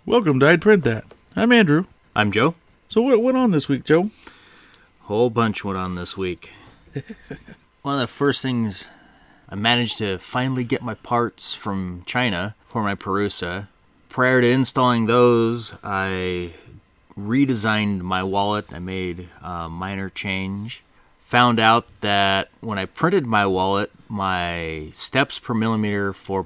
Welcome to I'd Print That. I'm Andrew. I'm Joe. So what went on this week, Joe? Whole bunch went on this week. One of the first things, I managed to finally get my parts from China for my Prusa. Prior to installing those, I redesigned my wallet. I made a minor change. Found out that when I printed my wallet, my steps per millimeter for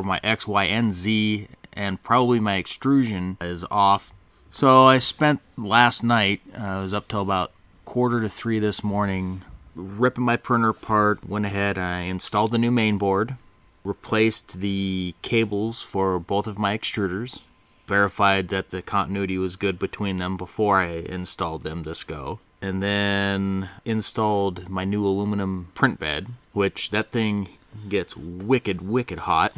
my X, Y, and Z, and probably my extrusion is off. So I spent last night, I was up till about 2:45 this morning, ripping my printer apart. Went ahead and I installed the new main board, replaced the cables for both of my extruders, verified that the continuity was good between them before I installed them this go, and then installed my new aluminum print bed, which that thing gets wicked hot.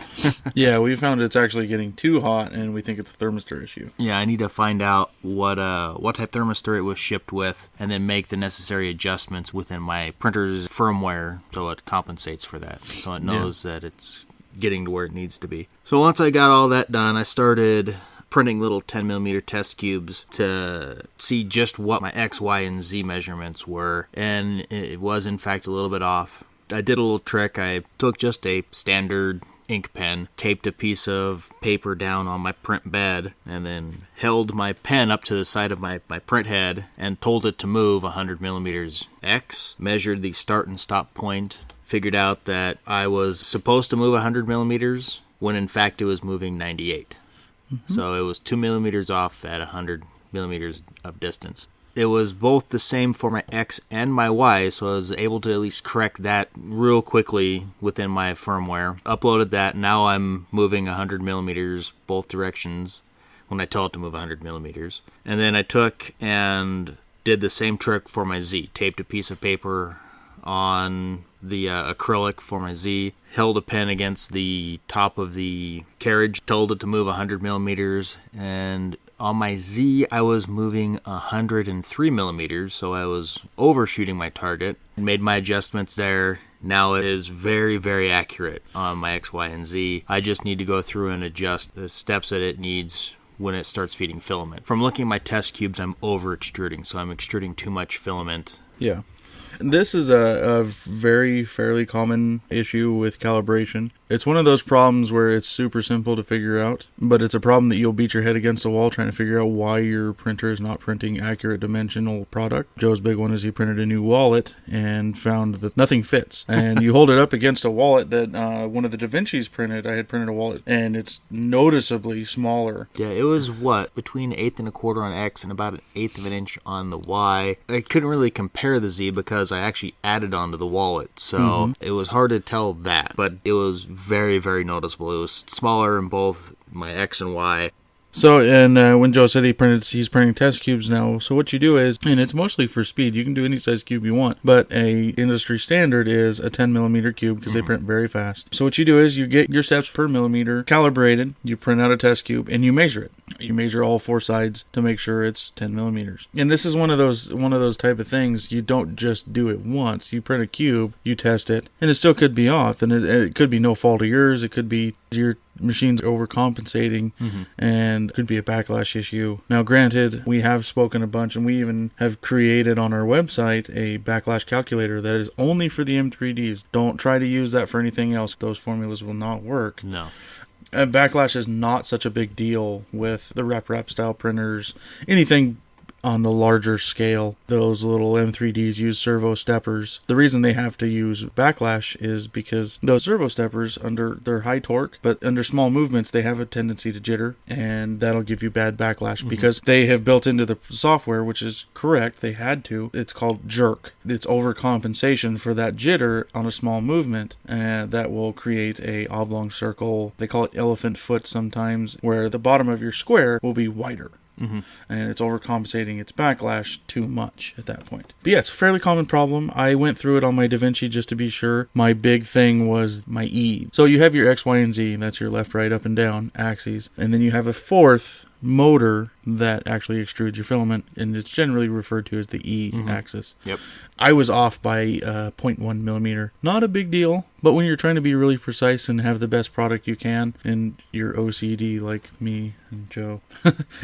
Yeah, we found it's actually getting too hot, and we think it's a thermistor issue. Yeah, I need to find out what type thermistor it was shipped with, and then make the necessary adjustments within my printer's firmware so it compensates for that, so it knows that it's getting to where it needs to be. So once I got all that done, I started printing little 10mm test cubes to see just what my X, Y, and Z measurements were, and it was in fact a little bit off. I did a little trick. I took just a standard ink pen, taped a piece of paper down on my print bed, and then held my pen up to the side of my print head and told it to move 100mm X, measured the start and stop point, figured out that I was supposed to move 100mm when in fact it was moving 98. So it was 2mm off at 100mm of distance. It was both the same for my X and my Y, so I was able to at least correct that real quickly within my firmware. Uploaded that, now I'm moving 100mm both directions when I tell it to move 100mm. And then I took and did the same trick for my Z. Taped a piece of paper on the acrylic for my Z, held a pen against the top of the carriage, told it to move 100mm, and on my Z, I was moving 103mm, so I was overshooting my target. Made my adjustments there. Now it is very, very accurate on my X, Y, and Z. I just need to go through and adjust the steps that it needs when it starts feeding filament. From looking at my test cubes, I'm over extruding, so I'm extruding too much filament. Yeah. This is a fairly common issue with calibration. It's one of those problems where it's super simple to figure out, but it's a problem that you'll beat your head against the wall trying to figure out why your printer is not printing accurate dimensional product. Joe's big one is he printed a new wallet and found that nothing fits. And you hold it up against a wallet that one of the Da Vinci's printed. I had printed a wallet, and it's noticeably smaller. Yeah, it was between 1/8 and 1/4 on X and about 1/8 of an inch on the Y. I couldn't really compare the Z because I actually added onto the wallet, so it was hard to tell that, but it was very, very noticeable. It was smaller in both my X and Y. So, and when Joe said he's printing test cubes now, so what you do is, and it's mostly for speed, you can do any size cube you want, but a industry standard is a 10mm cube because they print very fast. So what you do is you get your steps per millimeter calibrated, you print out a test cube, and you measure it. You measure all four sides to make sure it's 10mm. And this is one of those type of things, you don't just do it once. You print a cube, you test it, and it still could be off, and it could be no fault of yours, it could be your machine's overcompensating, and could be a backlash issue. Now granted, we have spoken a bunch, and we even have created on our website a backlash calculator that is only for the M3Ds. Don't try to use that for anything else. Those formulas will not work. No. Backlash is not such a big deal with the rep style printers. Anything on the larger scale, those little M3Ds use servo steppers. The reason they have to use backlash is because those servo steppers, they're high torque, but under small movements they have a tendency to jitter, and that'll give you bad backlash because they have built into the software, which is correct, they had to. It's called jerk. It's overcompensation for that jitter on a small movement, and that will create a oblong circle. They call it elephant foot sometimes, where the bottom of your square will be wider. And it's overcompensating its backlash too much at that point. But yeah, it's a fairly common problem. I went through it on my Da Vinci just to be sure. My big thing was my E. So you have your X, Y, and Z. That's your left, right, up, and down axes. And then you have a fourth motor that actually extrudes your filament, and it's generally referred to as the E axis. Yep. I was off by 0.1 millimeter. Not a big deal, but when you're trying to be really precise and have the best product you can, and you're OCD like me and Joe,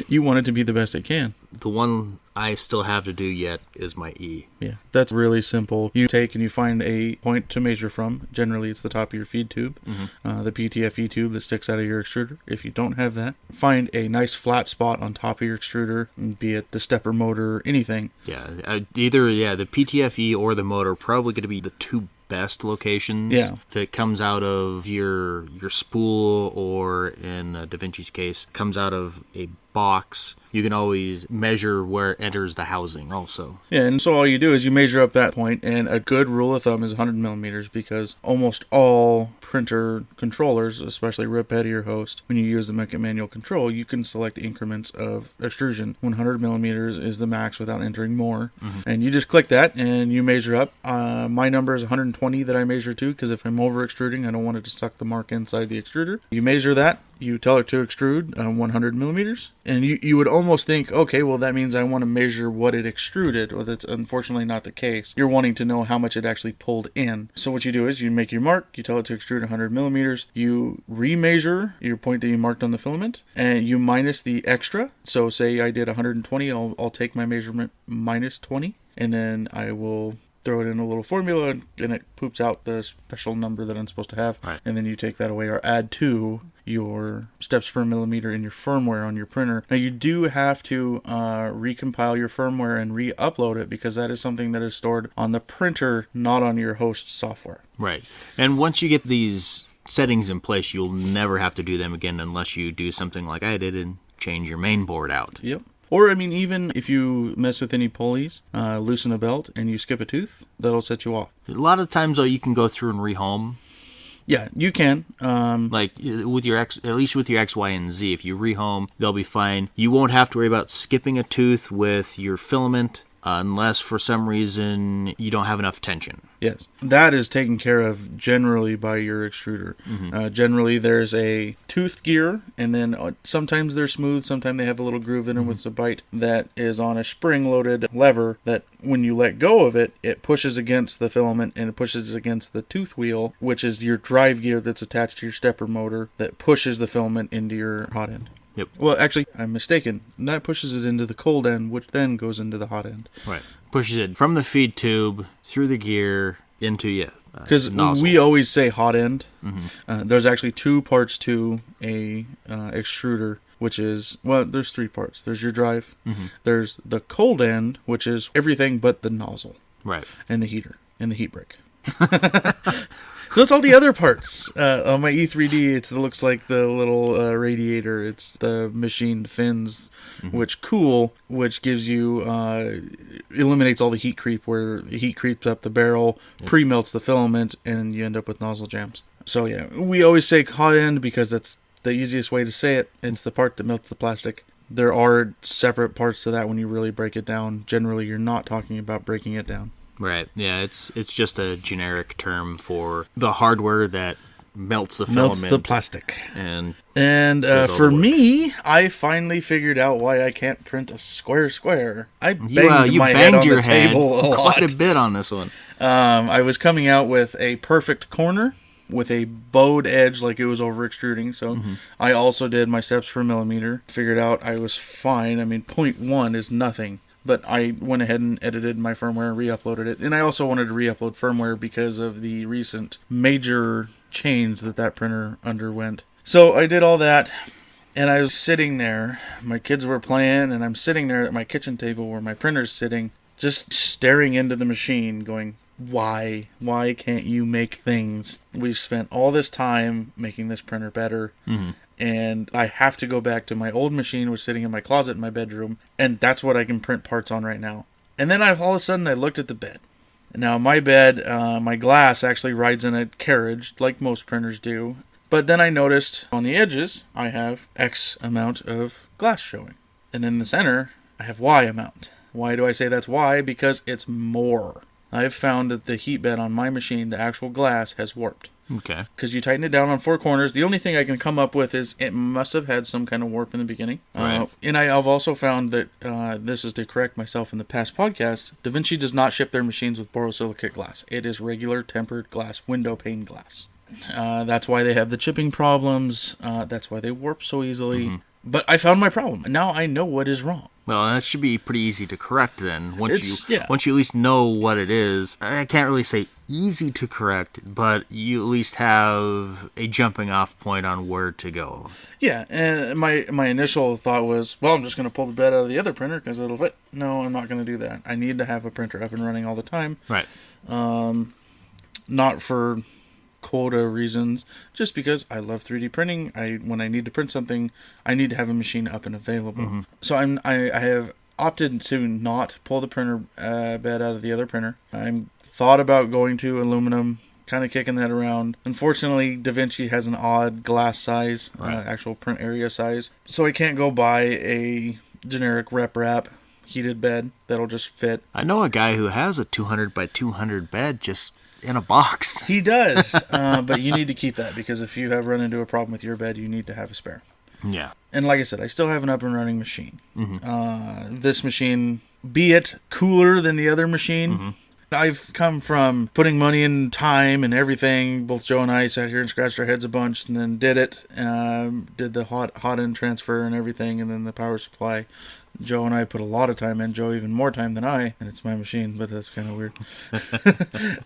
you want it to be the best it can. The one I still have to do yet is my E. Yeah, that's really simple. You take and you find a point to measure from. Generally, it's the top of your feed tube, the PTFE tube that sticks out of your extruder. If you don't have that, find a nice flat spot on top of your extruder, be it the stepper motor, anything. Yeah, either the PTFE or the motor are probably going to be the two best locations. Yeah. If it comes out of your spool, or in Da Vinci's case, comes out of a box, you can always measure where it enters the housing also. Yeah, and so all you do is you measure up that point, and a good rule of thumb is 100 millimeters, because almost all printer controllers, especially RipEddy or Host, when you use the manual control, you can select increments of extrusion. 100 millimeters is the max without entering more, and you just click that and you measure up. My number is 120 that I measure to, because if I'm over extruding, I don't want it to suck the mark inside the extruder. You measure that, you tell it to extrude 100 millimeters, and you would almost think, okay, well, that means I want to measure what it extruded. Well, that's unfortunately not the case. You're wanting to know how much it actually pulled in. So what you do is you make your mark, you tell it to extrude 100 millimeters, you remeasure your point that you marked on the filament, and you minus the extra. So say I did 120, I'll take my measurement minus 20, and then I will throw it in a little formula, and it poops out the special number that I'm supposed to have. Right. And then you take that away or add to your steps per millimeter in your firmware on your printer. Now, you do have to recompile your firmware and re-upload it, because that is something that is stored on the printer, not on your host software. Right. And once you get these settings in place, you'll never have to do them again unless you do something like I did and change your main board out. Yep. Or, I mean, even if you mess with any pulleys, loosen a belt, and you skip a tooth, that'll set you off. A lot of times, though, you can go through and rehome. Yeah, you can. Like with your at least with your X, Y, and Z, if you rehome, they'll be fine. You won't have to worry about skipping a tooth with your filament, unless for some reason you don't have enough tension. Yes, that is taken care of generally by your extruder. Generally, there's a tooth gear, and then sometimes they're smooth, sometimes they have a little groove in them with a bite that is on a spring-loaded lever that when you let go of it, it pushes against the filament and it pushes against the tooth wheel, which is your drive gear that's attached to your stepper motor that pushes the filament into your hot end. Yep. Well, actually, I'm mistaken. That pushes it into the cold end, which then goes into the hot end. Right. Pushes it from the feed tube through the gear into because we always say hot end. There's actually two parts to a extruder, which is, well, there's three parts. There's your drive. There's the cold end, which is everything but the nozzle. Right. And the heater and the heat break. So that's all the other parts. On my E3D, it looks like the little radiator. It's the machined fins, which gives you, eliminates all the heat creep, where the heat creeps up the barrel, pre-melts the filament, and you end up with nozzle jams. So yeah, we always say hot end because that's the easiest way to say it. It's the part that melts the plastic. There are separate parts to that when you really break it down. Generally, you're not talking about breaking it down. Right. Yeah, it's just a generic term for the hardware that melts the filament. Melts the plastic. And for me, I finally figured out why I can't print a square. I banged my head on the table a lot. Quite a bit on this one. I was coming out with a perfect corner with a bowed edge like it was over extruding. So I also did my steps per millimeter. Figured out I was fine. I mean, 0.1 is nothing. But I went ahead and edited my firmware and re-uploaded it. And I also wanted to re-upload firmware because of the recent major change that printer underwent. So I did all that, and I was sitting there. My kids were playing, and I'm sitting there at my kitchen table where my printer's sitting, just staring into the machine, going, why? Why can't you make things? We've spent all this time making this printer better. And I have to go back to my old machine, which is sitting in my closet in my bedroom, and that's what I can print parts on right now. And then all of a sudden, I looked at the bed. Now, my bed, my glass actually rides in a carriage, like most printers do. But then I noticed on the edges, I have X amount of glass showing. And in the center, I have Y amount. Why do I say that's Y? Because it's more. I've found that the heat bed on my machine, the actual glass, has warped. Okay. because you tighten it down on 4 corners. The only thing I can come up with is it must have had some kind of warp in the beginning. Right. And I've also found that, this is to correct myself in the past podcast, DaVinci does not ship their machines with borosilicate glass. It is regular tempered glass, window pane glass. That's why they have the chipping problems. That's why they warp so easily. But I found my problem. Now I know what is wrong. Well, that should be pretty easy to correct then. Once Yeah. you at least know what it is. I can't really say easy to correct, but you at least have a jumping off point on where to go. Yeah, and my initial thought was, well, I'm just going to pull the bed out of the other printer because it'll fit. No, I'm not going to do that. I need to have a printer up and running all the time. Right. Not for quota reasons, just because I love 3D printing. When I need to print something, I need to have a machine up and available. So I have opted to not pull the printer bed out of the other printer. I'm thought about going to aluminum, kind of kicking that around. Unfortunately, DaVinci has an odd glass size, actual print area size, so I can't go buy a generic rep wrap heated bed that'll just fit. I know a guy who has a 200 by 200 bed just in a box. He does, but you need to keep that because if you have run into a problem with your bed, you need to have a spare. Yeah. And like I said, I still have an up and running machine. This machine, be it cooler than the other machine, I've come from putting money and time and everything. Both Joe and I sat here and scratched our heads a bunch and then did it. Did the hot end transfer and everything, and then the power supply. Joe and I put a lot of time in. Joe even more time than I, and it's my machine, but that's kind of weird.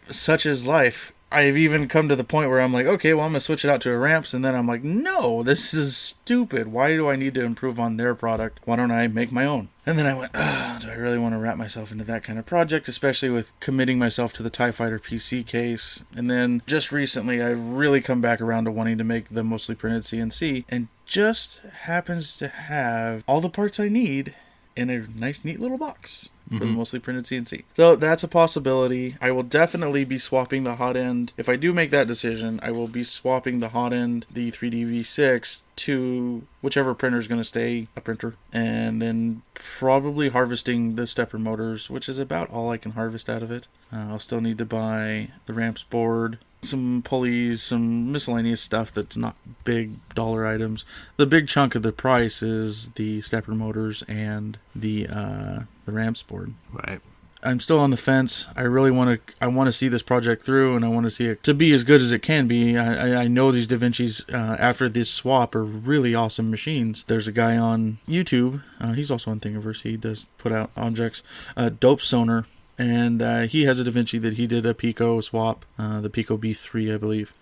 Such is life. I've even come to the point where I'm like, okay, well, I'm going to switch it out to a ramps, and then I'm like, no, this is stupid. Why do I need to improve on their product? Why don't I make my own? And then I went, do I really want to wrap myself into that kind of project, especially with committing myself to the TIE Fighter PC case? And then just recently, I've really come back around to wanting to make the mostly printed CNC, and just happens to have all the parts I need in a nice, neat little box for the mostly printed CNC. So that's a possibility. I will definitely be swapping the hot end. If I do make that decision, I will be swapping the hot end, the 3D V6, to whichever printer is going to stay a printer. And then probably harvesting the stepper motors, which is about all I can harvest out of it. I'll still need to buy the ramps board, some pulleys, some miscellaneous stuff that's not big dollar items. The big chunk of the price is the stepper motors and the ramps board. Right. I'm still on the fence. I really want to see this project through, and I want to see it to be as good as it can be. I know these DaVincis after this swap are really awesome machines. There's a guy on YouTube. He's also on Thingiverse. He does put out objects. Dope Soner. And he has a DaVinci that he did a Pico swap, the Pico B3, I believe.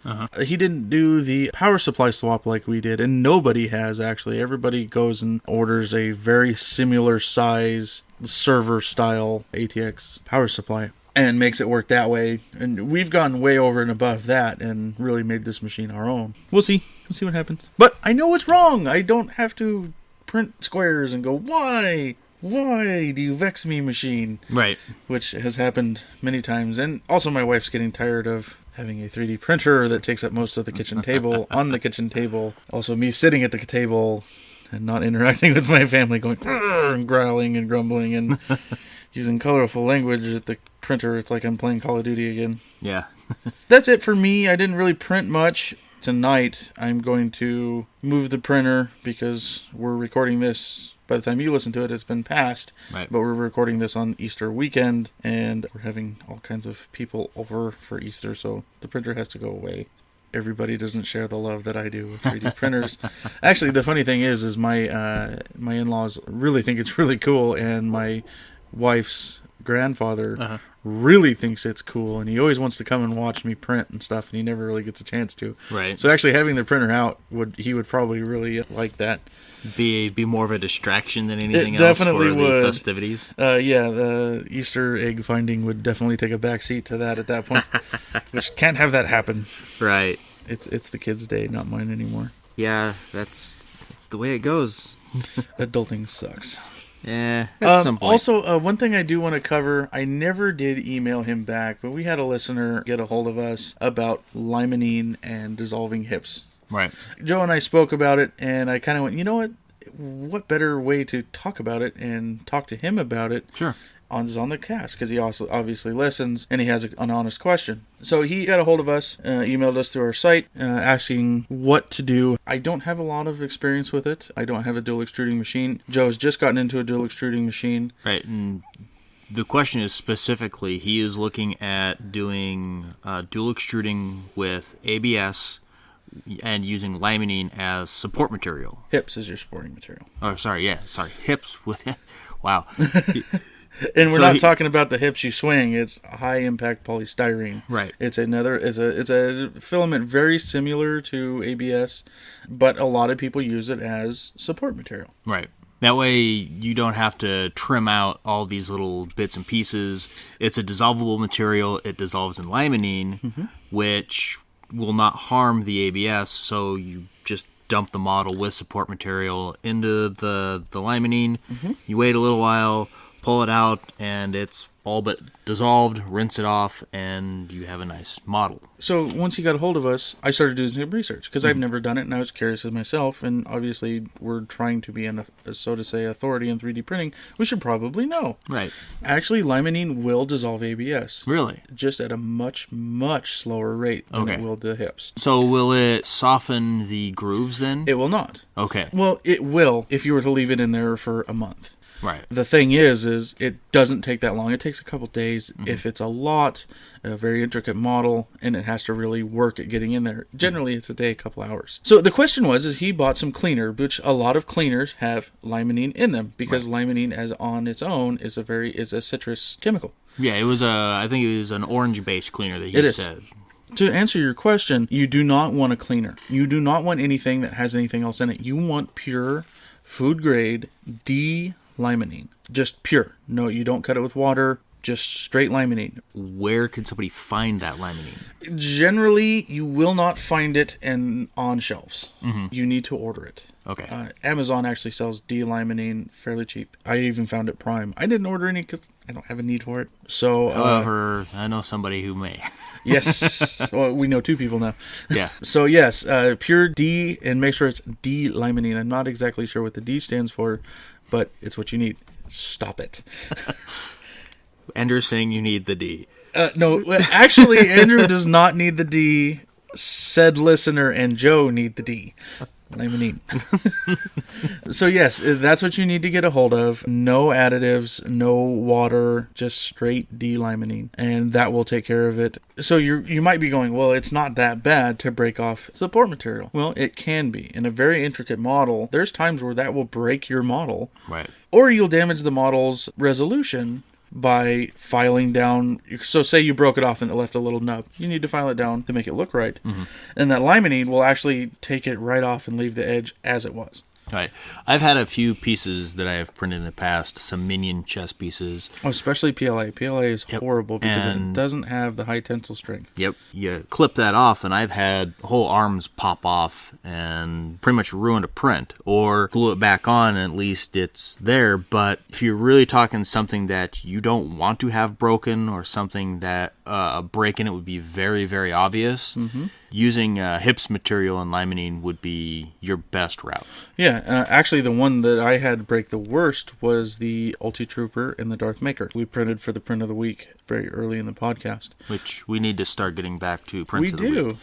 He didn't do the power supply swap like we did, and nobody has, actually. Everybody goes and orders a very similar size server-style ATX power supply and makes it work that way. And we've gone way over and above that and really made this machine our own. We'll see. We'll see what happens. But I know it's wrong. I don't have to print squares and go, why? Why do you vex me, machine? Right. Which has happened many times. And also my wife's getting tired of having a 3D printer that takes up most of the kitchen table on the kitchen table. Also me sitting at the table and not interacting with my family, going and growling and grumbling and using colorful language at the printer. It's like I'm playing Call of Duty again. Yeah. That's it for me. I didn't really print much. Tonight I'm going to move the printer because we're recording this. By the time you listen to it, it's been past. Right. But we're recording this on Easter weekend, and we're having all kinds of people over for Easter, so the printer has to go away. Everybody doesn't share the love that I do with 3D printers. Actually, the funny thing is my in-laws really think it's really cool, and my wife's grandfather really thinks it's cool, and he always wants to come and watch me print and stuff, and he never really gets a chance to. Right. So actually having the printer out, he would probably really like that. Be more of a distraction than anything It else definitely for the would. festivities. Yeah, the Easter egg finding would definitely take a backseat to that at that point, which can't have that happen. Right. It's the kids' day, not mine anymore. Yeah, that's the way it goes. Adulting sucks. Yeah, at some point. Also, one thing I do want to cover, I never did email him back, but we had a listener get a hold of us about limonene and dissolving hips. Right. Joe and I spoke about it, and I kind of went, you know what? what better way to talk about it and talk to him about it? Sure. On the cast, because he also obviously listens and he has an honest question. So he got a hold of us, emailed us through our site, asking what to do. I don't have a lot of experience with it. I don't have a dual extruding machine. Joe's just gotten into a dual extruding machine. Right, and the question is specifically, he is looking at doing dual extruding with ABS and using limonene as support material. HIPS is your supporting material. Oh, sorry, HIPS with wow. And we're not talking about the HIPS you swing. It's high impact polystyrene. Right. It's a filament very similar to ABS, but a lot of people use it as support material. Right. That way you don't have to trim out all these little bits and pieces. It's a dissolvable material. It dissolves in limonene, which will not harm the ABS, so you just dump the model with support material into the limonene. You wait a little while, pull it out, and it's all but dissolved, rinse it off, and you have a nice model. So once he got a hold of us, I started doing some research, because I've never done it, and I was curious as myself, and obviously we're trying to be, so to say, authority in 3D printing. We should probably know. Right. Actually, limonene will dissolve ABS. Really? Just at a much, much slower rate than it will the HIPS. So will it soften the grooves then? It will not. Okay. Well, it will if you were to leave it in there for a month. Right. The thing is it doesn't take that long. It takes a couple days. If it's a very intricate model, and it has to really work at getting in there. Generally, it's a day, a couple hours. So the question is he bought some cleaner, which a lot of cleaners have limonene in them, because limonene as on its own is a citrus chemical. Yeah, I think it was an orange-based cleaner that he said. To answer your question, you do not want a cleaner. You do not want anything that has anything else in it. You want pure, food-grade D-limonene. Just pure. No, you don't cut it with water. Just straight limonene. Where can somebody find that limonene? Generally, you will not find it on shelves. You need to order it. Okay. Amazon actually sells D-limonene fairly cheap. I even found it Prime. I didn't order any because I don't have a need for it. So, however, I know somebody who may. Yes. Well, we know two people now. Yeah. So, yes, pure D, and make sure it's D-limonene. I'm not exactly sure what the D stands for, but it's what you need. Stop it. Andrew's saying you need the D. No, actually, Andrew does not need the D. Said listener and Joe need the D. Limonene. So yes, that's what you need to get a hold of. No additives, no water, just straight D-limonene, and that will take care of it. So you might be going, well, it's not that bad to break off support material. Well, it can be. In a very intricate model, there's times where that will break your model. Right. Or you'll damage the model's resolution by filing down. So say you broke it off and it left a little nub. You need to file it down to make it look right. And that limonene will actually take it right off and leave the edge as it was. Right. I've had a few pieces that I have printed in the past, some minion chess pieces. Oh, especially PLA. PLA is horrible because it doesn't have the high tensile strength. Yep. You clip that off, and I've had whole arms pop off and pretty much ruined a print, or glue it back on, and at least it's there. But if you're really talking something that you don't want to have broken, or something that a break in it would be very, very obvious, using HIPS material and limonene would be your best route. Yeah, actually the one that I had break the worst was the Ulti Trooper and the Darth Maker. We printed for the print of the week very early in the podcast. Which we need to start getting back to prints of the We week.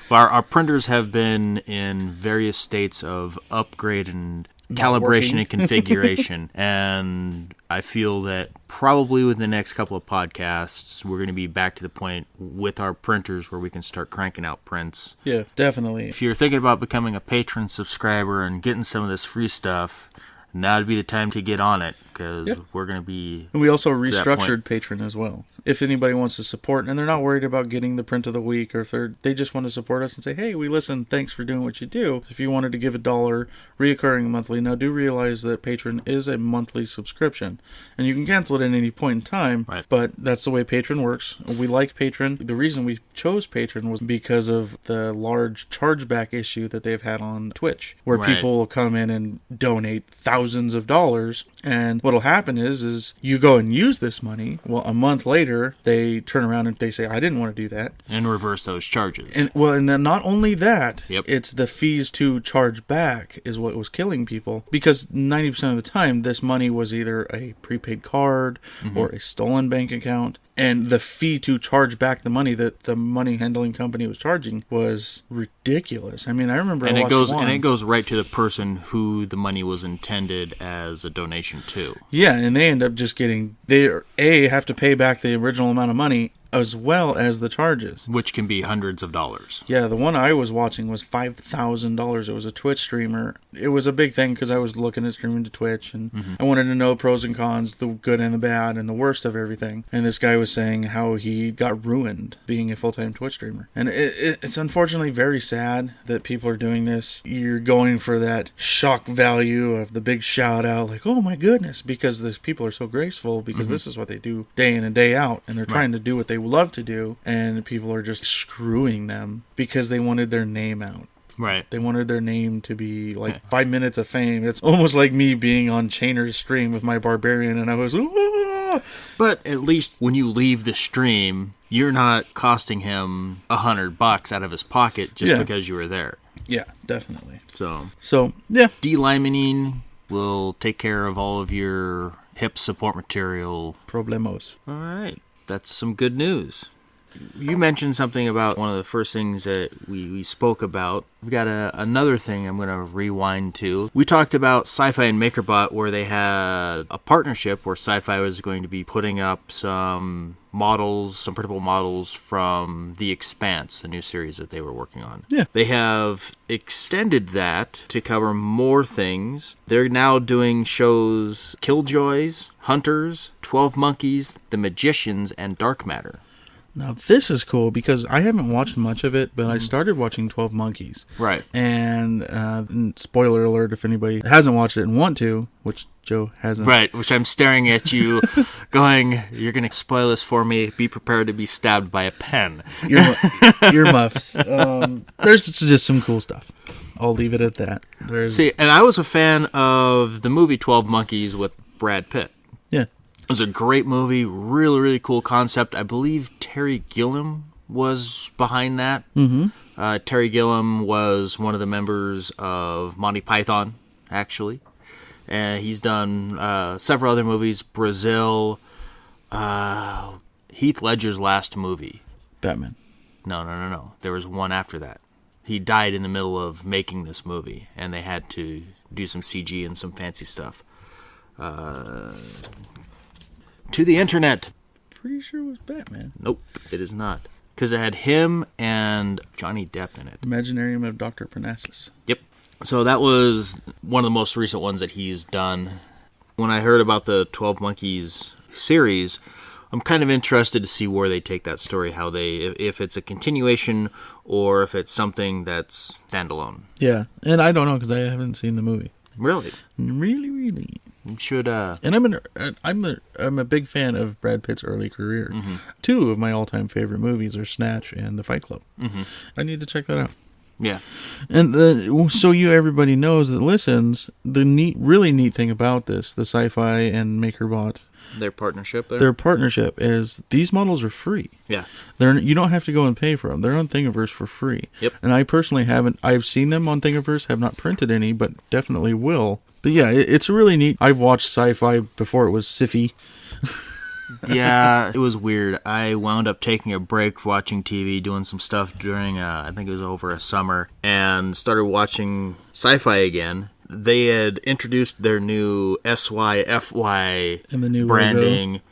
do. Our printers have been in various states of upgrade and calibration and configuration, and I feel that probably within the next couple of podcasts we're going to be back to the point with our printers where we can start cranking out prints. Yeah, definitely. If you're thinking about becoming a patron subscriber and getting some of this free stuff, now would be the time to get on it, because we're going to be... And we also restructured Patreon as well. If anybody wants to support and they're not worried about getting the print of the week, or if they just want to support us and say, hey, we listen, thanks for doing what you do. If you wanted to give $1 reoccurring monthly, now do realize that Patreon is a monthly subscription, and you can cancel it at any point in time, but that's the way Patreon works. We like Patreon. The reason we chose Patreon was because of the large chargeback issue that they've had on Twitch, where people will come in and donate thousands of dollars, and what'll happen is you go and use this money. Well, a month later, they turn around and they say, I didn't want to do that. And reverse those charges. And then not only that, Yep. it's the fees to charge back is what was killing people. Because 90% of the time, this money was either a prepaid card or a stolen bank account. And the fee to charge back the money that the money handling company was charging was ridiculous. I mean, I remember And I it watched goes one. and it goes right to the person who the money was intended as a donation to. Yeah, and they end up just getting, they have to pay back the original amount of money as well as the charges. Which can be hundreds of dollars. Yeah, the one I was watching was $5,000. It was a Twitch streamer. It was a big thing because I was looking at streaming to Twitch, and I wanted to know pros and cons, the good and the bad, and the worst of everything. And this guy was saying how he got ruined being a full-time Twitch streamer. And it's unfortunately very sad that people are doing this. You're going for that shock value of the big shout out, like, oh my goodness, because these people are so graceful, because this is what they do day in and day out, and they're trying to do what they love to do, and people are just screwing them because they wanted their name out. Right. They wanted their name to be like 5 minutes of fame. It's almost like me being on Chainer's stream with my barbarian, and I was, "Ah!" But at least when you leave the stream, you're not costing him $100 out of his pocket just because you were there. Yeah, definitely. So Yeah. delimonene will take care of all of your hip support material. Problemos. All right. That's some good news. You mentioned something about one of the first things that we spoke about. We've got another thing I'm going to rewind to. We talked about Sci-Fi and MakerBot, where they had a partnership where Sci-Fi was going to be putting up some models, some printable models from The Expanse, the new series that they were working on. Yeah. They have extended that to cover more things. They're now doing shows Killjoys, Hunters, 12 Monkeys, The Magicians, and Dark Matter. Now, this is cool because I haven't watched much of it, but I started watching 12 Monkeys. Right. And spoiler alert if anybody hasn't watched it and want to, which Joe hasn't. Right, which I'm staring at you going, you're going to spoil this for me. Be prepared to be stabbed by a pen. Earmuffs. There's just some cool stuff. I'll leave it at that. See, and I was a fan of the movie 12 Monkeys with Brad Pitt. Yeah. It was a great movie, really, really cool concept. I believe Terry Gilliam was behind that. Mm-hmm. Terry Gilliam was one of the members of Monty Python, actually. And he's done several other movies. Brazil, Heath Ledger's last movie. Batman. No. There was one after that. He died in the middle of making this movie, and they had to do some CG and some fancy stuff. To the internet. Pretty sure it was Batman. Nope, it is not. Because it had him and Johnny Depp in it. Imaginarium of Dr. Parnassus. Yep. So that was one of the most recent ones that he's done. When I heard about the 12 Monkeys series, I'm kind of interested to see where they take that story, how they, if it's a continuation or if it's something that's standalone. Yeah, and I don't know because I haven't seen the movie. Really? Really. You should. And I'm a big fan of Brad Pitt's early career. Mm-hmm. 2 of my all-time favorite movies are Snatch and The Fight Club. Mm-hmm. I need to check that out. Yeah. And so everybody knows that listens, the really neat thing about this, the Sci-Fi and MakerBot, Their partnership there? their partnership is these models are free. Yeah. You don't have to go and pay for them. They're on Thingiverse for free. Yep. And I personally I've seen them on Thingiverse, have not printed any, but definitely will. But yeah, it's really neat. I've watched Sci-Fi before it was Siffy. Yeah, it was weird. I wound up taking a break watching TV, doing some stuff during, I think it was over a summer, and started watching Sci-Fi again. They had introduced their new SYFY And the new branding, logo.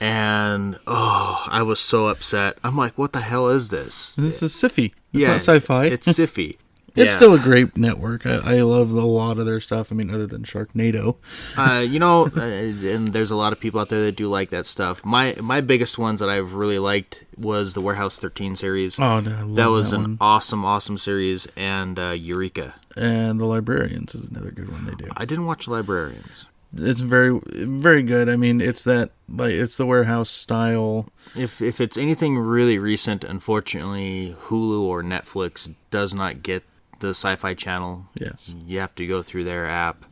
And I was so upset. I'm like, what the hell is this? This is Siffy. It's Yeah, not Sci-Fi. It's Siffy. It's Yeah. still a great network. I love a lot of their stuff. I mean, other than Sharknado. And there's a lot of people out there that do like that stuff. My biggest ones that I've really liked was the Warehouse 13 series. Oh, no, I love that was that an one. awesome series. And Eureka. And The Librarians is another good one they do. I didn't watch Librarians. It's very, very good. I mean, it's the Warehouse style. If it's anything really recent, unfortunately, Hulu or Netflix does not get the Sci-Fi Channel. Yes. You have to go through their app.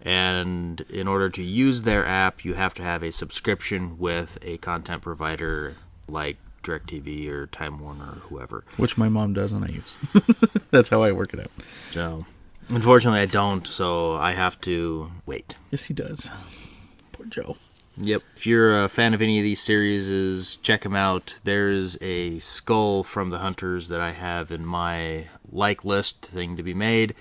And in order to use their app, you have to have a subscription with a content provider like DirecTV or Time Warner or whoever. Which my mom does and I use. That's how I work it out. So, unfortunately, I don't, so I have to wait. Yes, he does. Poor Joe. Yep. If you're a fan of any of these series, check them out. There's a skull from the Hunters that I have in my like list thing to be made,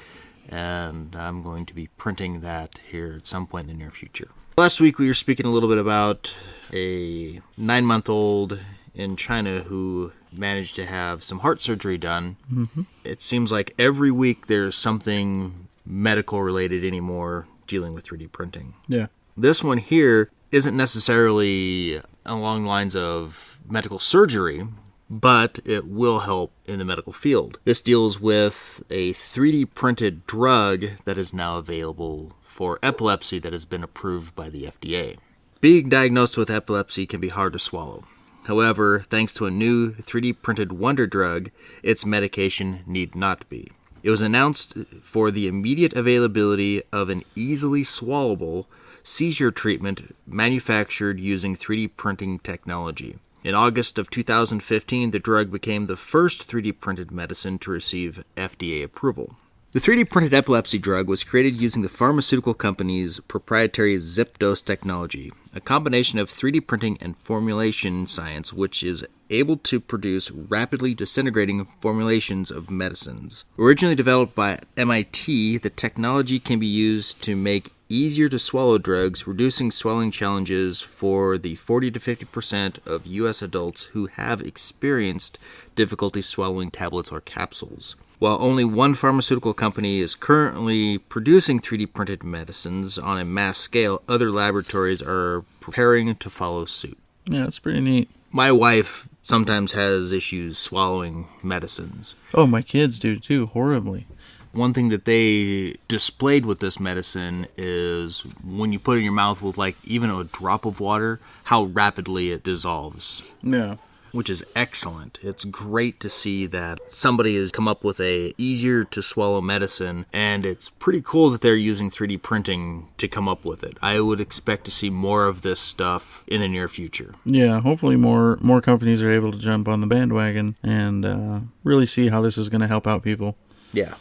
and I'm going to be printing that here at some point in the near future. Last week we were speaking a little bit about a 9-month-old in China who managed to have some heart surgery done. Mm-hmm. It seems like every week there's something medical related anymore dealing with 3D printing. Yeah. This one here isn't necessarily along the lines of medical surgery, but it will help in the medical field. This deals with a 3D printed drug that is now available for epilepsy that has been approved by the FDA. Being diagnosed with epilepsy can be hard to swallow. However, thanks to a new 3D printed wonder drug, its medication need not be. It was announced for the immediate availability of an easily swallowable seizure treatment manufactured using 3D printing technology. In August of 2015, the drug became the first 3D printed medicine to receive FDA approval. The 3D printed epilepsy drug was created using the pharmaceutical company's proprietary ZipDose technology, a combination of 3D printing and formulation science which is able to produce rapidly disintegrating formulations of medicines. Originally developed by MIT, the technology can be used to make easier to swallow drugs, reducing swelling challenges for the 40 to 50% of U.S. adults who have experienced difficulty swallowing tablets or capsules. While only one pharmaceutical company is currently producing 3D printed medicines on a mass scale, other laboratories are preparing to follow suit. Yeah, that's pretty neat. My wife sometimes has issues swallowing medicines. Oh, my kids do too, horribly. One thing that they displayed with this medicine is when you put it in your mouth with like even a drop of water, how rapidly it dissolves. Yeah. Which is excellent. It's great to see that somebody has come up with a easier to swallow medicine, and it's pretty cool that they're using 3D printing to come up with it. I would expect to see more of this stuff in the near future. Yeah, hopefully more companies are able to jump on the bandwagon and really see how this is going to help out people. Yeah.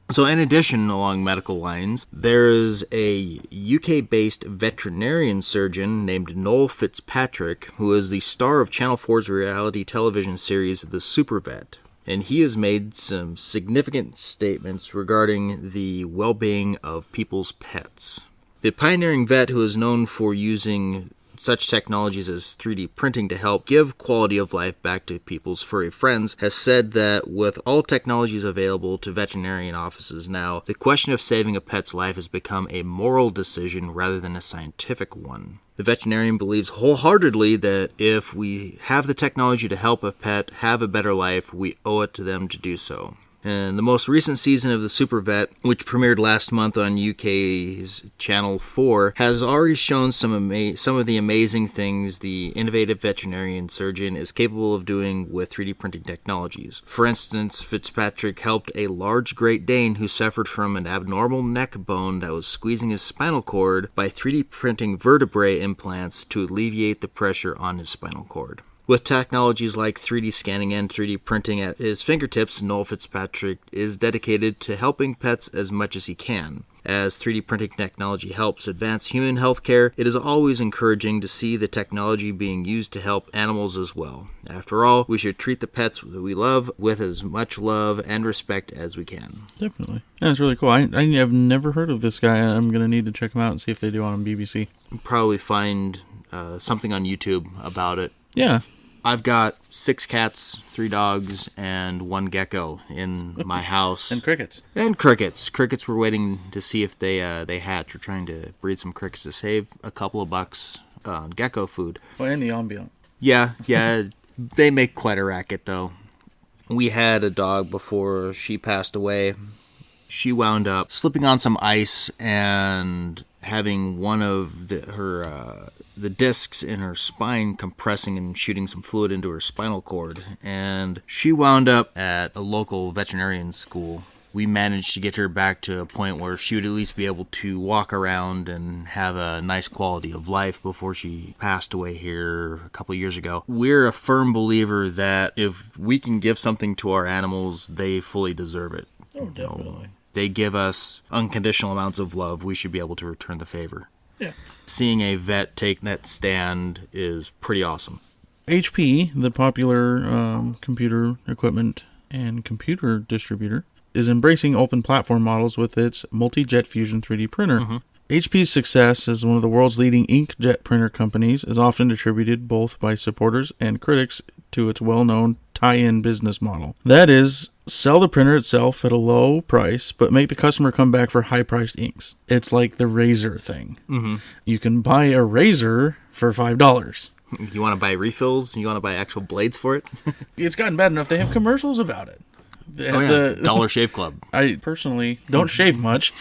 So in addition, along medical lines, there's a UK-based veterinarian surgeon named Noel Fitzpatrick, who is the star of Channel 4's reality television series The Super Vet. And he has made some significant statements regarding the well-being of people's pets. The pioneering vet, who is known for using such technologies as 3D printing to help give quality of life back to people's furry friends, has said that with all technologies available to veterinarian offices now, the question of saving a pet's life has become a moral decision rather than a scientific one. The veterinarian believes wholeheartedly that if we have the technology to help a pet have a better life, we owe it to them to do so. And the most recent season of The Super Vet, which premiered last month on UK's Channel 4, has already shown some of the amazing things the innovative veterinarian surgeon is capable of doing with 3D printing technologies. For instance, Fitzpatrick helped a large Great Dane who suffered from an abnormal neck bone that was squeezing his spinal cord by 3D printing vertebrae implants to alleviate the pressure on his spinal cord. With technologies like 3D scanning and 3D printing at his fingertips, Noel Fitzpatrick is dedicated to helping pets as much as he can. As 3D printing technology helps advance human healthcare, it is always encouraging to see the technology being used to help animals as well. After all, we should treat the pets that we love with as much love and respect as we can. Definitely. That's really cool. I have never heard of this guy. I'm going to need to check him out and see if they do on BBC. You'll probably find something on YouTube about it. Yeah. I've got 6 cats, 3 dogs, and 1 gecko in my house. And crickets. And crickets. Crickets, we're waiting to see if they hatch. We're trying to breed some crickets to save a couple of bucks on gecko food. Oh, and the ambient. Yeah. They make quite a racket, though. We had a dog before she passed away. She wound up slipping on some ice and having one of the discs in her spine compressing and shooting some fluid into her spinal cord. And she wound up at a local veterinarian school we managed to get her back to a point where she would at least be able to walk around and have a nice quality of life before she passed away here a couple of years ago. We're a firm believer that if we can give something to our animals, they fully deserve it. Oh, definitely. They give us unconditional amounts of love. We should be able to return the favor. Yeah. Seeing a vet take that stand is pretty awesome. HP, the popular computer equipment and computer distributor, is embracing open platform models with its Multi-Jet Fusion 3D printer. HP's success as one of the world's leading inkjet printer companies is often attributed both by supporters and critics to its well-known tie-in business model. That is, sell the printer itself at a low price, but make the customer come back for high-priced inks. It's like the razor thing. You can buy a razor for $5. You want to buy refills? You want to buy actual blades for it? It's gotten bad enough they have commercials about it. Dollar Shave Club. I personally don't shave much.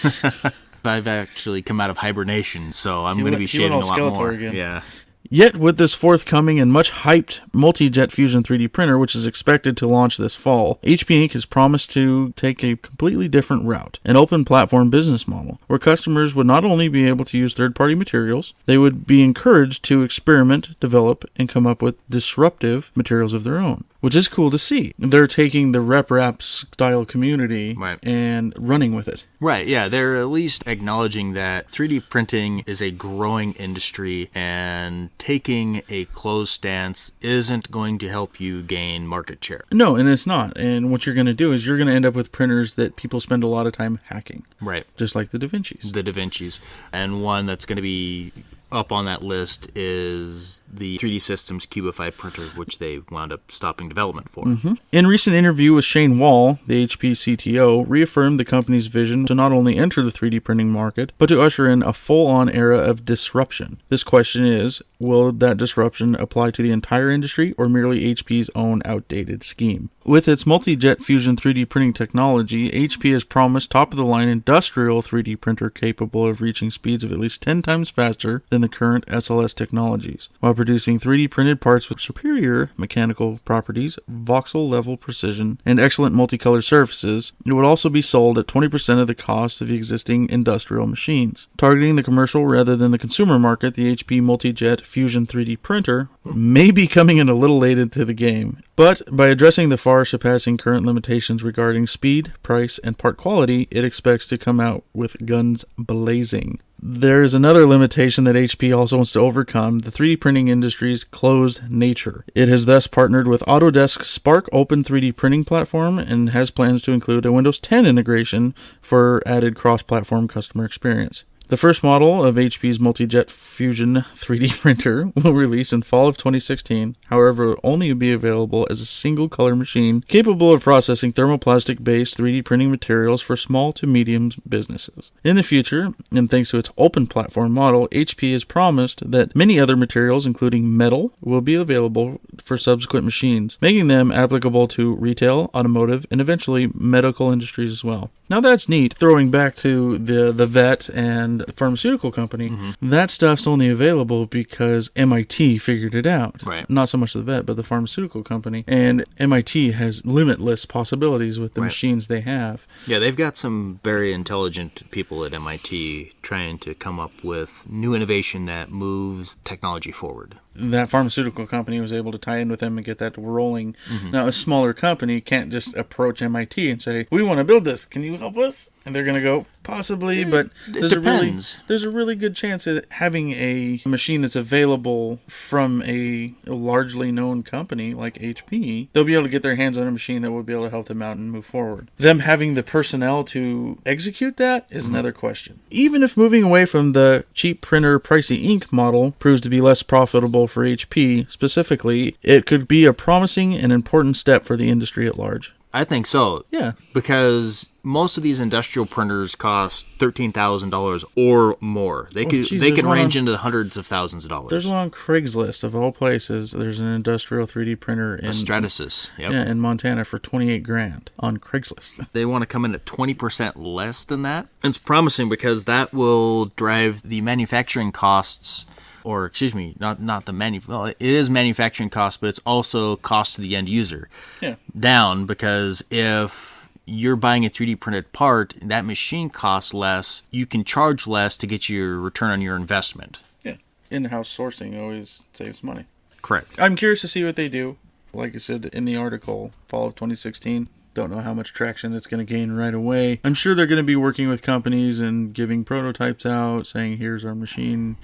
I've actually come out of hibernation, so I'm going to be he went shaving a all lot Skeletor more. again. Yeah. Yet, with this forthcoming and much hyped Multi-Jet Fusion 3D printer, which is expected to launch this fall, HP Inc. has promised to take a completely different route, an open platform business model, where customers would not only be able to use third-party materials, they would be encouraged to experiment, develop, and come up with disruptive materials of their own, which is cool to see. They're taking the rep style community Right. and running with it. Right, yeah. They're at least acknowledging that 3D printing is a growing industry and taking a closed stance isn't going to help you gain market share. No, and it's not. And what you're going to do is you're going to end up with printers that people spend a lot of time hacking. Right. Just like the Da Vinci's. The Da Vinci's. And one that's going to be up on that list is the 3D Systems Cubify printer, which they wound up stopping development for. In recent interview with Shane Wall, the HP CTO reaffirmed the company's vision to not only enter the 3D printing market, but to usher in a full-on era of disruption. This question is, will that disruption apply to the entire industry or merely HP's own outdated scheme? With its Multi-Jet Fusion 3D printing technology, HP has promised top-of-the-line industrial 3D printer capable of reaching speeds of at least 10 times faster than the current SLS technologies, while producing 3D printed parts with superior mechanical properties, voxel-level precision, and excellent multicolor surfaces. It would also be sold at 20% of the cost of the existing industrial machines. Targeting the commercial rather than the consumer market, the HP Multi-Jet Fusion 3D printer may be coming in a little late into the game. But by addressing the far surpassing current limitations regarding speed, price, and part quality, it expects to come out with guns blazing. There is another limitation that HP also wants to overcome, the 3D printing industry's closed nature. It has thus partnered with Autodesk's Spark Open 3D printing platform and has plans to include a Windows 10 integration for added cross-platform customer experience. The first model of HP's Multi-Jet Fusion 3D printer will release in fall of 2016, however, it will only be available as a single-color machine capable of processing thermoplastic-based 3D printing materials for small to medium businesses. In the future, and thanks to its open platform model, HP has promised that many other materials, including metal, will be available for subsequent machines, making them applicable to retail, automotive, and eventually medical industries as well. Now that's neat. Throwing back to the vet and the pharmaceutical company, that stuff's only available because MIT figured it out. Right. Not so much the vet, but the pharmaceutical company. And MIT has limitless possibilities with the machines they have. Yeah, they've got some very intelligent people at MIT trying to come up with new innovation that moves technology forward. That pharmaceutical company was able to tie in with them and get that rolling. Now, a smaller company can't just approach MIT and say, we want to build this. Can you help us? And they're going to go, possibly, but there's a really good chance of having a machine that's available from a largely known company like HP. They'll be able to get their hands on a machine that will be able to help them out and move forward. Them having the personnel to execute that is another question. Even if moving away from the cheap printer, pricey ink model proves to be less profitable for HP specifically, it could be a promising and important step for the industry at large. I think so. Yeah. Because most of these industrial printers cost $13,000 or more. They can range into the hundreds of thousands of dollars. There's one on Craigslist of all places. There's an industrial 3D printer in Stratasys. Yep. Yeah, in Montana for $28,000 on Craigslist. They want to come in at 20% less than that. It's promising because that will drive the manufacturing costs. Or, excuse me, not the well, it is manufacturing cost, but it's also cost to the end user. Yeah. Down, because if you're buying a 3D printed part, that machine costs less, you can charge less to get your return on your investment. Yeah. In-house sourcing always saves money. Correct. I'm curious to see what they do. Like I said in the article, fall of 2016. Don't know how much traction it's going to gain right away. I'm sure they're going to be working with companies and giving prototypes out, saying, here's our machine,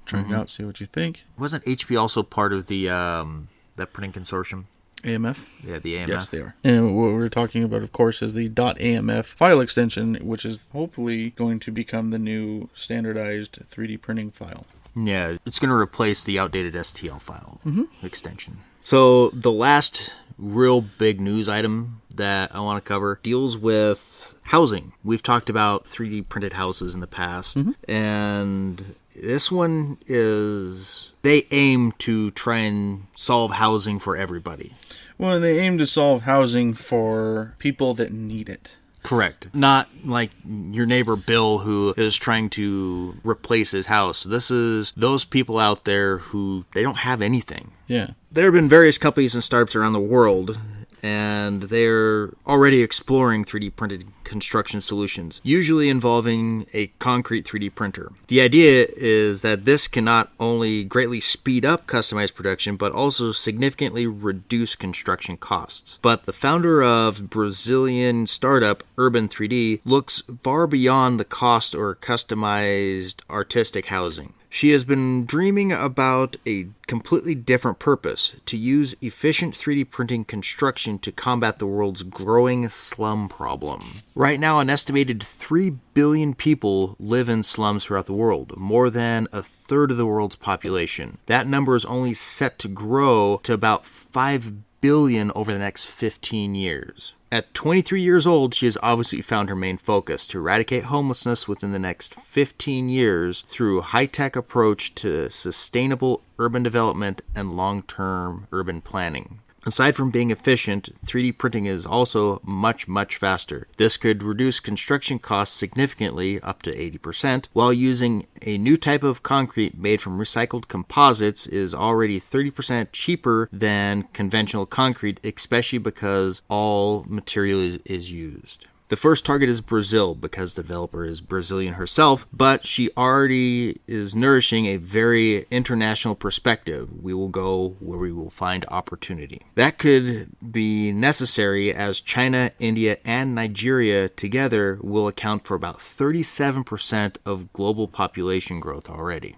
try it out, see what you think. Wasn't HP also part of the that printing consortium? AMF? Yeah, the AMF. Yes, they are. And what we're talking about, of course, is the .amf file extension, which is hopefully going to become the new standardized 3D printing file. Yeah, it's going to replace the outdated STL file extension. So the last real big news item that I want to cover deals with housing. We've talked about 3D printed houses in the past, and this one is, they aim to try and solve housing for everybody. Well, they aim to solve housing for people that need it. Correct. Not like your neighbor Bill who is trying to replace his house. This is those people out there who they don't have anything. Yeah. There have been various companies and startups around the world, and they're already exploring 3D printed construction solutions, usually involving a concrete 3D printer. The idea is that this can not only greatly speed up customized production, but also significantly reduce construction costs. But the founder of Brazilian startup Urban 3D looks far beyond the cost or customized artistic housing. She has been dreaming about a completely different purpose, to use efficient 3D printing construction to combat the world's growing slum problem. Right now, an estimated 3 billion people live in slums throughout the world, more than a third of the world's population. That number is only set to grow to about 5 billion over the next 15 years. At 23 years old, she has obviously found her main focus: to eradicate homelessness within the next 15 years through a high-tech approach to sustainable urban development and long-term urban planning. Aside from being efficient, 3D printing is also much, much faster. This could reduce construction costs significantly, up to 80%, while using a new type of concrete made from recycled composites is already 30% cheaper than conventional concrete, especially because all material is used. The first target is Brazil, because the developer is Brazilian herself, but she already is nourishing a very international perspective. We will go where we will find opportunity. That could be necessary, as China, India, and Nigeria together will account for about 37% of global population growth already.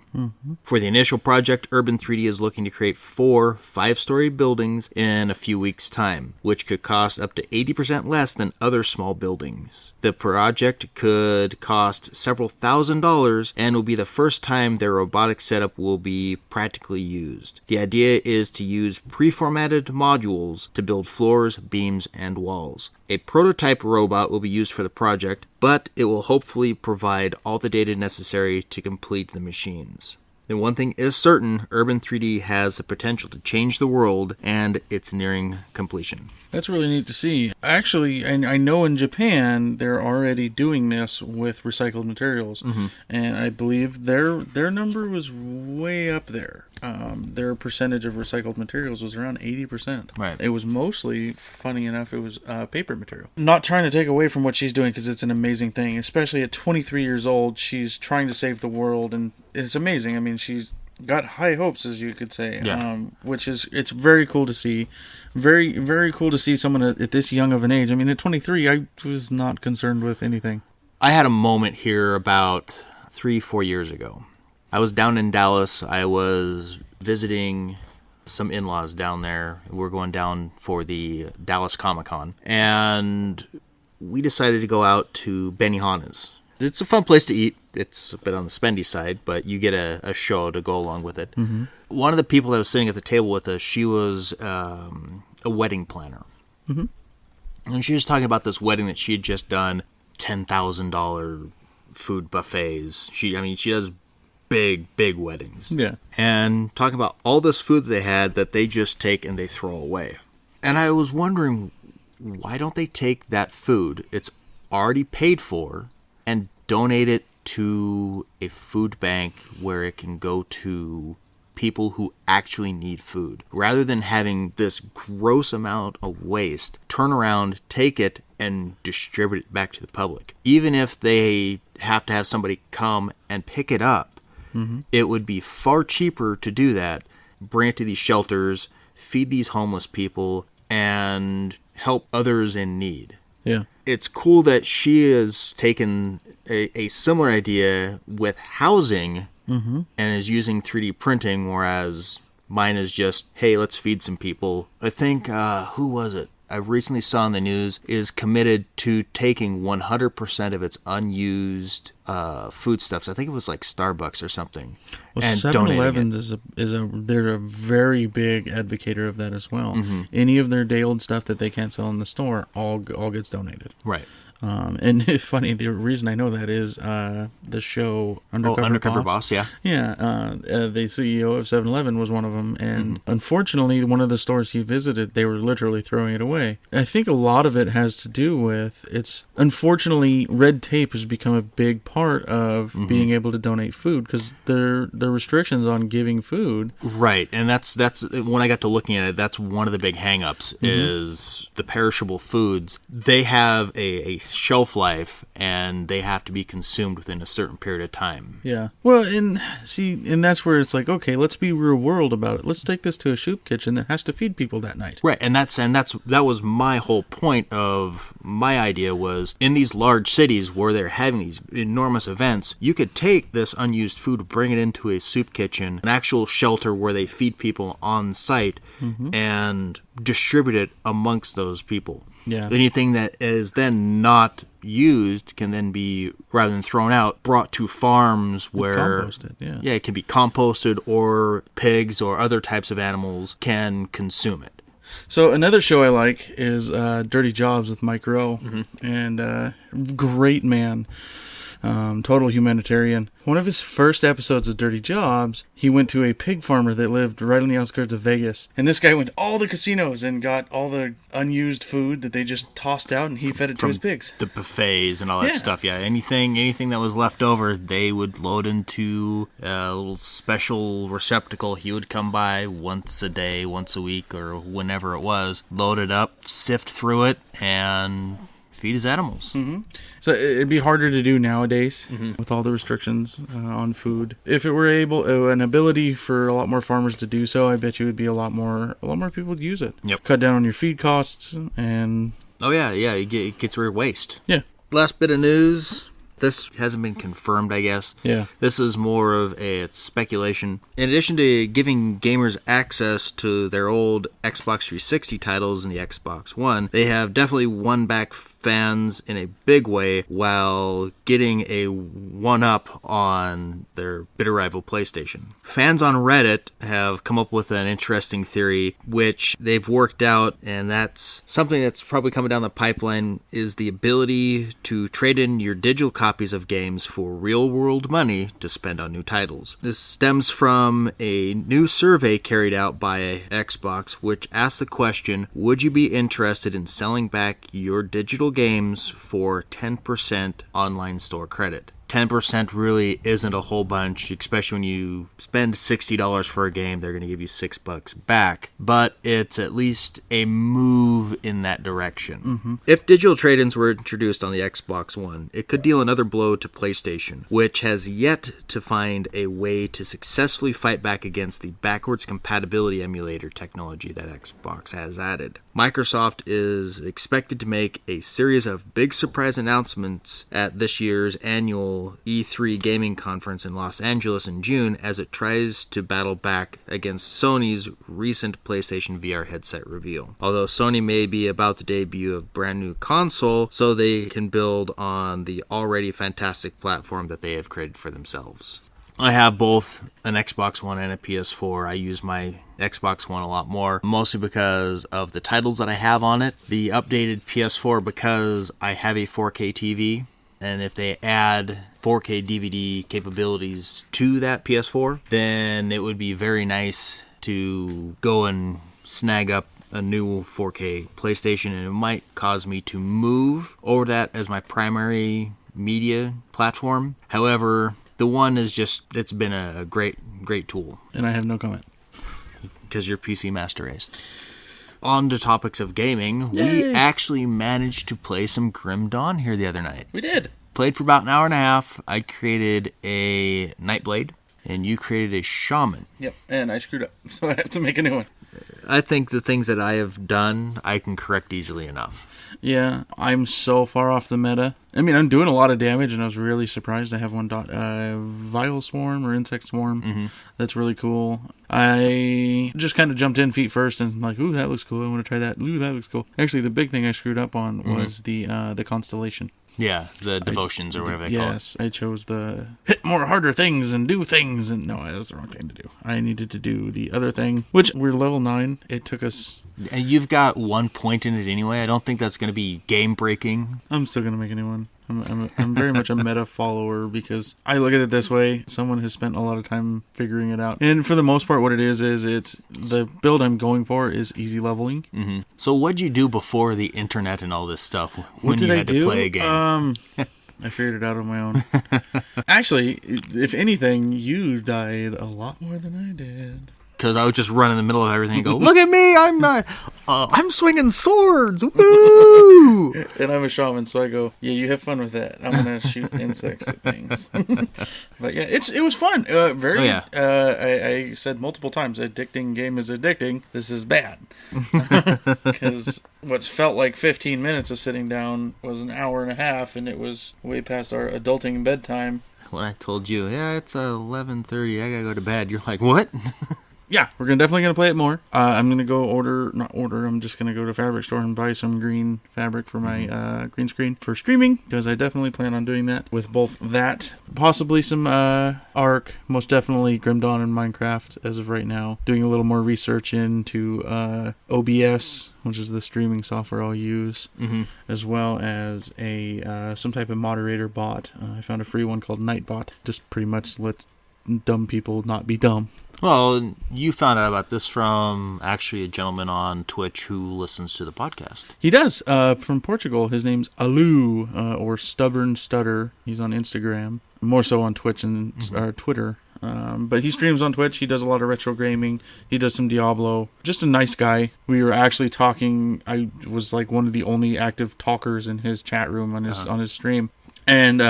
For the initial project, Urban 3D is looking to create 4 5-story buildings in a few weeks' time, which could cost up to 80% less than other small buildings. The project could cost several $1,000s and will be the first time their robotic setup will be practically used. The idea is to use pre-formatted modules to build floors, beams, and walls. A prototype robot will be used for the project, but it will hopefully provide all the data necessary to complete the machines. Then one thing is certain: Urban 3D has the potential to change the world, and it's nearing completion. That's really neat to see. Actually, I know in Japan they're already doing this with recycled materials, and I believe their number was way up there. Their percentage of recycled materials was around 80%. Right. It was mostly, funny enough, it was paper material. Not trying to take away from what she's doing, because it's an amazing thing. Especially at 23 years old, she's trying to save the world, and it's amazing. I mean, she's got high hopes, as you could say, it's very cool to see. Very, very cool to see someone at this young of an age. I mean, at 23, I was not concerned with anything. I had a moment here about 3-4 years ago. I was down in Dallas. I was visiting some in-laws down there. We're going down for the Dallas Comic-Con. And we decided to go out to Benihana's. It's a fun place to eat. It's a bit on the spendy side, but you get a show to go along with it. One of the people that was sitting at the table with us, she was a wedding planner. And she was talking about this wedding that she had just done, $10,000 food buffets. She does big weddings. Yeah. And talking about all this food that they had that they just take and they throw away. And I was wondering, why don't they take that food, it's already paid for, and donate it to a food bank where it can go to people who actually need food. Rather than having this gross amount of waste, turn around, take it, and distribute it back to the public. Even if they have to have somebody come and pick it up, it would be far cheaper to do that, bring it to these shelters, feed these homeless people, and help others in need. Yeah. It's cool that she has taken a similar idea with housing and is using 3D printing, whereas mine is just, hey, let's feed some people. I think, who was it? I recently saw in the news is committed to taking 100% of its unused foodstuffs. I think it was like Starbucks or something. Well, and 7-Eleven they're a very big advocator of that as well. Any of their day old stuff that they can't sell in the store all gets donated. Right. And it's funny, the reason I know that is the show Undercover Boss, yeah. Yeah, the CEO of 7-Eleven was one of them, and unfortunately, one of the stores he visited, they were literally throwing it away. I think a lot of it has to do with, unfortunately, red tape has become a big part of being able to donate food, because there are restrictions on giving food. Right, and that's when I got to looking at it, that's one of the big hang-ups, is the perishable foods. They have a shelf life, and they have to be consumed within a certain period of time. Yeah. Well, and that's where it's like, okay, let's be real world about it. Let's take this to a soup kitchen that has to feed people that night. Right, and that was my whole point of my idea was in these large cities where they're having these enormous events, you could take this unused food, bring it into a soup kitchen, an actual shelter where they feed people on site, and distribute it amongst those people. Yeah. Anything that is then not used can then be, rather than thrown out, brought to farms where composted, yeah, it can be composted, or pigs or other types of animals can consume it. So another show I like is Dirty Jobs with Mike Rowe, and great man. Total humanitarian. One of his first episodes of Dirty Jobs, he went to a pig farmer that lived right on the outskirts of Vegas. And this guy went to all the casinos and got all the unused food that they just tossed out, and he fed it to his pigs. The buffets and all that stuff, yeah. Anything that was left over, they would load into a little special receptacle. He would come by once a day, once a week, or whenever it was, load it up, sift through it, and feed his animals. So it'd be harder to do nowadays with all the restrictions on food. If it were an ability for a lot more farmers to do so, I bet you would be a lot more people would use it. Yep. Cut down on your feed costs and... Oh yeah, it gets rid of waste. Yeah. Last bit of news. This hasn't been confirmed, I guess. Yeah. This is more of it's speculation. In addition to giving gamers access to their old Xbox 360 titles and the Xbox One, they have definitely won back fans in a big way while getting a one-up on their bitter rival PlayStation. Fans on Reddit have come up with an interesting theory, which they've worked out, and that's something that's probably coming down the pipeline, is the ability to trade in your digital copies of games for real-world money to spend on new titles. This stems from a new survey carried out by Xbox, which asks the question, would you be interested in selling back your digital games for 10% online store credit? 10% really isn't a whole bunch, especially when you spend $60 for a game, they're going to give you $6 back. But it's at least a move in that direction. If digital trade-ins were introduced on the Xbox One, it could deal another blow to PlayStation, which has yet to find a way to successfully fight back against the backwards compatibility emulator technology that Xbox has added. Microsoft is expected to make a series of big surprise announcements at this year's annual E3 gaming conference in Los Angeles in June as it tries to battle back against Sony's recent PlayStation VR headset reveal. Although Sony may be about to debut a brand new console so they can build on the already fantastic platform that they have created for themselves. I have both an Xbox One and a PS4. I use my Xbox One a lot more, mostly because of the titles that I have on it. The updated PS4 because I have a 4K TV, and if they add 4K DVD capabilities to that PS4, then it would be very nice to go and snag up a new 4K PlayStation, and it might cause me to move over that as my primary media platform. However, The one is just, it's been a great tool. And I have no comment. Because you're PC Master Race. On to topics of gaming, Yay. we actually managed to play some Grim Dawn here the other night. We did. Played for about an hour and a half. I created a Nightblade, and you created a Shaman. Yep, and I screwed up, so I have to make a new one. I think the things that I have done, I can correct easily enough. Yeah, I'm so far off the meta. I mean, I'm doing a lot of damage, and I was really surprised. I have one Vile Swarm or Insect Swarm. That's really cool. I just kind of jumped in feet first and like, ooh, that looks cool. I want to try that. Ooh, that looks cool. Actually, the big thing I screwed up on was the Constellation. Yeah, the devotions or whatever they call it. Yes, I chose the hit more harder things and do things, and no, that was the wrong thing to do. I needed to do the other thing, which we're level 9. It took us... And you've got 1 point in it anyway. I don't think that's going to be game-breaking. I'm still going to make a new one. I'm very much a meta follower because I look at it this way. Someone has spent a lot of time figuring it out. And for the most part, what it is it's the build I'm going for is easy leveling. Mm-hmm. So what'd you do before the internet and all this stuff when you had to play a game? I figured it out on my own. Actually, if anything, you died a lot more than I did. Because I would just run in the middle of everything and go, look at me, I'm swinging swords, woo! And I'm a shaman, so I go, yeah, you have fun with that. I'm gonna shoot insects at things. But yeah, it was fun. I said multiple times, addicting game is addicting. This is bad. Because what's felt like 15 minutes of sitting down was an hour and a half, and it was way past our adulting bedtime. When I told you, yeah, it's 11:30, I gotta go to bed, you're like, what? Yeah, we're definitely going to play it more. I'm going to go I'm just going to go to Fabric Store and buy some green fabric for my green screen for streaming, because I definitely plan on doing that with both that, possibly some Ark, most definitely Grim Dawn and Minecraft as of right now. Doing a little more research into OBS, which is the streaming software I'll use, as well as some type of moderator bot. I found a free one called Nightbot. Just pretty much lets dumb people not be dumb. Well, you found out about this from actually a gentleman on Twitch who listens to the podcast. He does, from Portugal. His name's Alu, or Stubborn Stutter. He's on Instagram, more so on Twitch and Twitter. But he streams on Twitch. He does a lot of retro gaming. He does some Diablo. Just a nice guy. We were actually talking. I was like one of the only active talkers in his chat room on his stream. And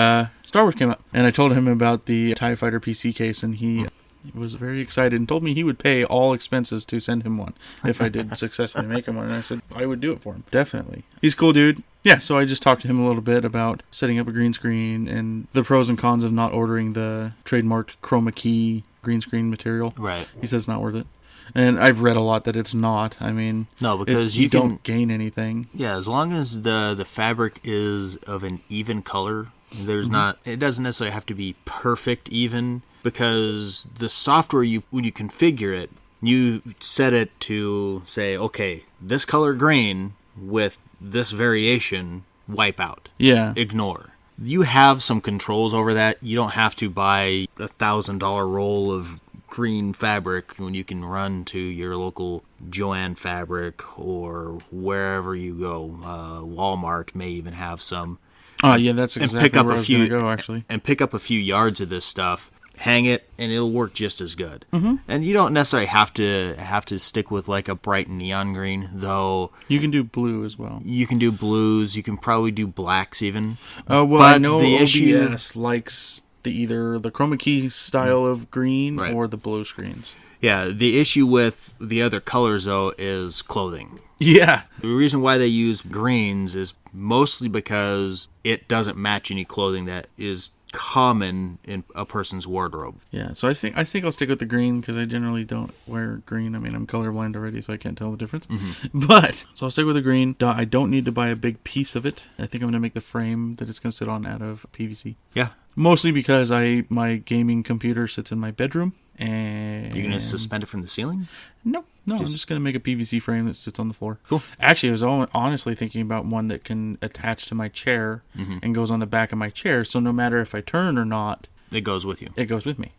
Star Wars came up, and I told him about the TIE Fighter PC case, and he was very excited and told me he would pay all expenses to send him one if I did successfully make him one. And I said I would do it for him. Definitely. He's a cool dude. Yeah, so I just talked to him a little bit about setting up a green screen and the pros and cons of not ordering the trademarked chroma key green screen material. Right. He says it's not worth it. And I've read a lot that it's not. I mean, no, because you don't gain anything. Yeah, as long as the fabric is of an even color, there's not. It doesn't necessarily have to be perfect even, because the software when you configure it, you set it to say, okay, this color green with this variation, wipe out. Yeah. Ignore. You have some controls over that. You don't have to buy $1,000 roll of green fabric when you can run to your local Joann Fabric or wherever you go. Walmart may even have some. Oh yeah, that's exactly where I was going to go, actually. And pick up a few yards of this stuff, hang it, and it'll work just as good. Mm-hmm. And you don't necessarily have to stick with like a bright neon green, though. You can do blue as well. You can do blues. You can probably do blacks even. Well, but I know the OBS likes either the chroma key style of green or the blue screens. Yeah, the issue with the other colors, though, is clothing. Yeah. The reason why they use greens is mostly because it doesn't match any clothing that is common in a person's wardrobe. Yeah, so I think I'll stick with the green because I generally don't wear green. I mean, I'm colorblind already, so I can't tell the difference. But so I'll stick with the green. I don't need to buy a big piece of it. I think I'm gonna make the frame that it's gonna sit on out of PVC. Yeah, mostly because my gaming computer sits in my bedroom. And you're gonna suspend it from the ceiling? No, I'm just gonna make a PVC frame that sits on the floor. Cool. Actually, I was honestly thinking about one that can attach to my chair and goes on the back of my chair, so no matter if I turn or not, it goes with you. It goes with me.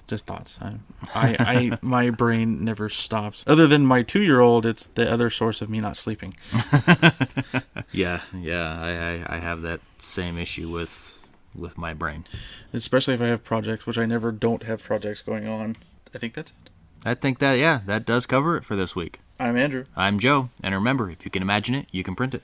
Just thoughts. I my brain never stops. Other than my 2-year-old, it's the other source of me not sleeping. Yeah. I have that same issue with with my brain. Especially if I have projects, which I never don't have projects going on. I think that's it. I think that, yeah, that does cover it for this week. I'm Andrew. I'm Joe, and remember, if you can imagine it, you can print it.